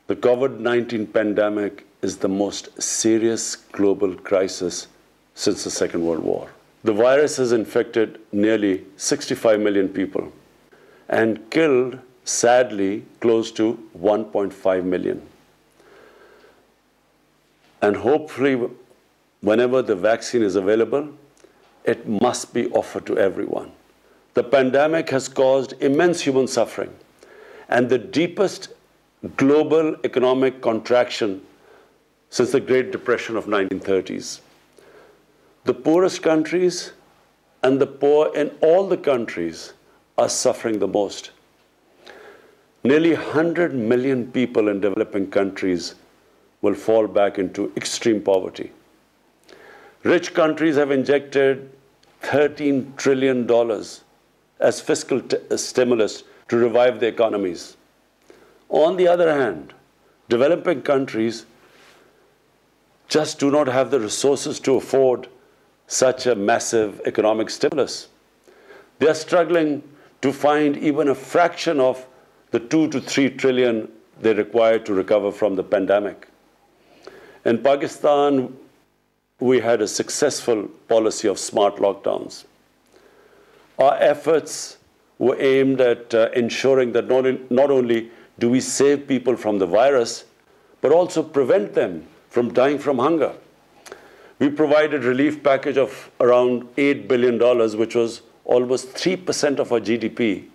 The COVID-19 pandemic is the most serious global crisis since the Second World War. The virus has infected nearly 65 million people and killed, sadly, close to 1.5 million. And hopefully, whenever the vaccine is available, it must be offered to everyone. The pandemic has caused immense human suffering and the deepest global economic contraction since the Great Depression of 1930s. The poorest countries and the poor in all the countries are suffering the most. Nearly 100 million people in developing countries will fall back into extreme poverty. Rich countries have injected $13 trillion as fiscal stimulus to revive their economies. On the other hand, developing countries just do not have the resources to afford such a massive economic stimulus. They are struggling to find even a fraction of the 2 to 3 trillion they require to recover from the pandemic. In Pakistan, we had a successful policy of smart lockdowns. Our efforts were aimed at ensuring that not only do we save people from the virus, but also prevent them from dying from hunger. We provided a relief package of around $8 billion, which was almost 3% of our GDP,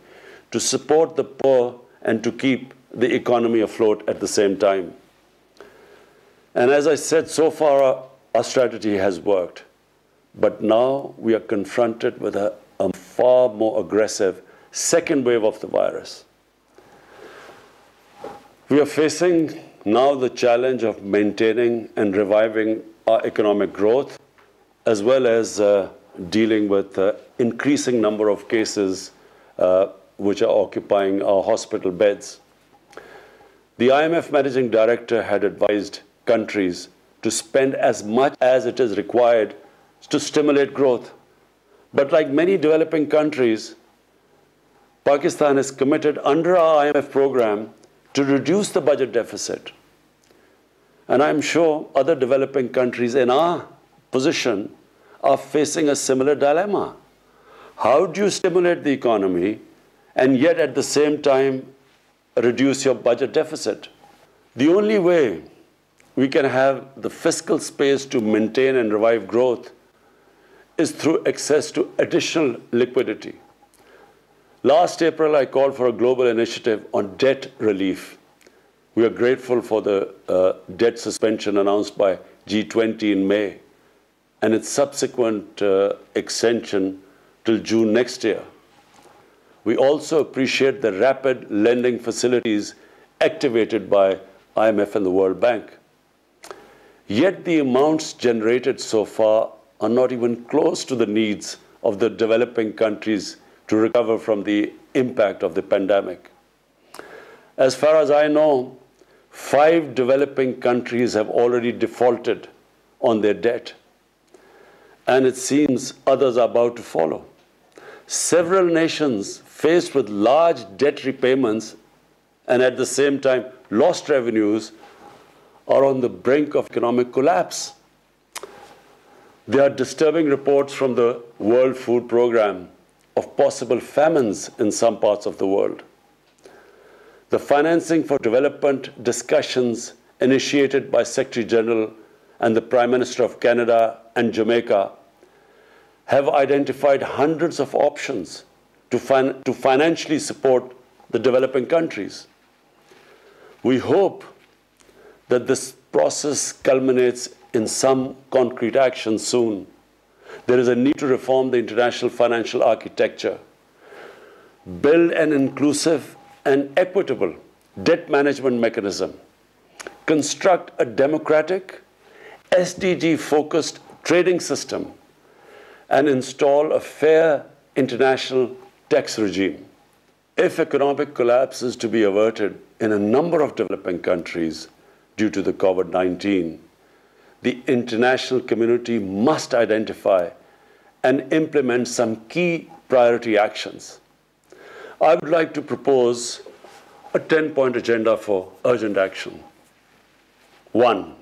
to support the poor and to keep the economy afloat at the same time. And as I said, so far our strategy has worked. But now we are confronted with a far more aggressive second wave of the virus. We are facing now the challenge of maintaining and reviving our economic growth, as well as dealing with the increasing number of cases which are occupying our hospital beds. The IMF Managing Director had advised countries to spend as much as it is required to stimulate growth. But like many developing countries, Pakistan is committed under our IMF program to reduce the budget deficit. And I'm sure other developing countries in our position are facing a similar dilemma. How do you stimulate the economy and yet at the same time reduce your budget deficit? The only way we can have the fiscal space to maintain and revive growth is through access to additional liquidity. Last April, I called for a global initiative on debt relief. We are grateful for the debt suspension announced by G20 in May and its subsequent extension till June next year. We also appreciate the rapid lending facilities activated by IMF and the World Bank. Yet the amounts generated so far are not even close to the needs of the developing countries to recover from the impact of the pandemic. As far as I know, 5 developing countries have already defaulted on their debt, and it seems others are about to follow. Several nations faced with large debt repayments and at the same time lost revenues are on the brink of economic collapse. There are disturbing reports from the World Food Programme of possible famines in some parts of the world. The financing for development discussions initiated by Secretary General and the Prime Minister of Canada and Jamaica have identified hundreds of options to financially support the developing countries. We hope that this process culminates in some concrete action soon. There is a need to reform the international financial architecture, build an inclusive and equitable debt management mechanism, construct a democratic, SDG-focused trading system, and install a fair international tax regime. If economic collapse is to be averted in a number of developing countries due to the COVID-19, the international community must identify and implement some key priority actions. I would like to propose a 10-point agenda for urgent action. 1.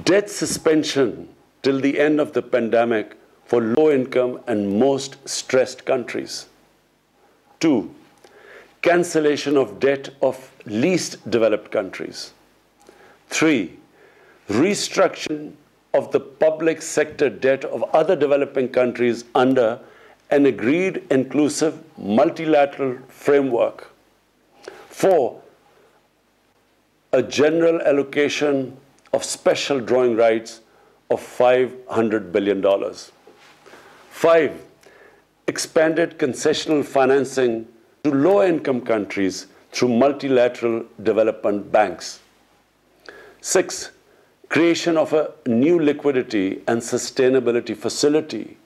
Debt suspension till the end of the pandemic for low-income and most stressed countries. 2. Cancellation of debt of least developed countries. 3. Restructuring of the public sector debt of other developing countries under an agreed inclusive multilateral framework. 4. A general allocation of special drawing rights of $500 billion. 5. Expanded concessional financing to low-income countries through multilateral development banks. 6. Creation of a new liquidity and sustainability facility,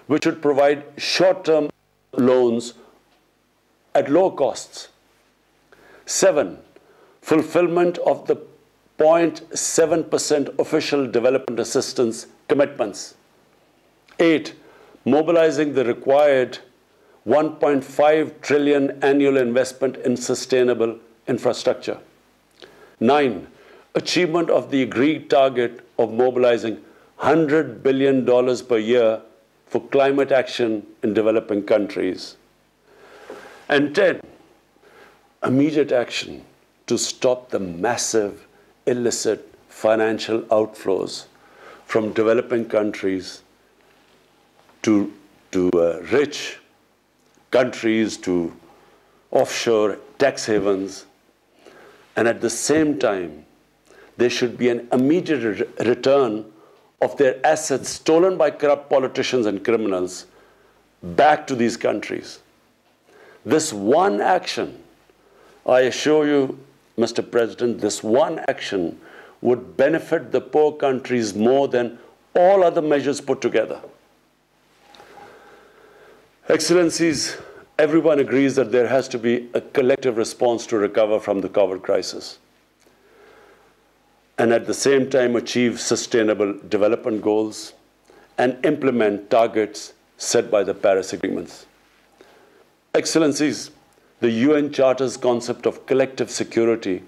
which would provide short-term loans at low costs. 7. Fulfillment of the 0.7% official development assistance commitments. 8. Mobilizing the required 1.5 trillion annual investment in sustainable infrastructure. 9. Achievement of the agreed target of mobilizing $100 billion per year for climate action in developing countries. And 10. Immediate action to stop the massive illicit financial outflows from developing countries to rich countries, to offshore tax havens. And at the same time, there should be an immediate return of their assets stolen by corrupt politicians and criminals back to these countries. This one action, I assure you, Mr. President, this one action would benefit the poor countries more than all other measures put together. Excellencies, everyone agrees that there has to be a collective response to recover from the COVID crisis, and at the same time achieve sustainable development goals and implement targets set by the Paris Agreements. Excellencies, the UN Charter's concept of collective security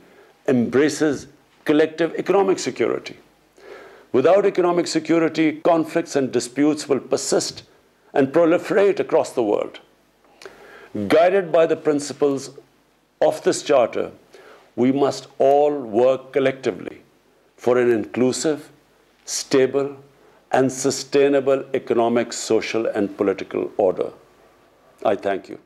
embraces collective economic security. Without economic security, conflicts and disputes will persist and proliferate across the world. Guided by the principles of this Charter, we must all work collectively for an inclusive, stable, and sustainable economic, social, and political order. I thank you.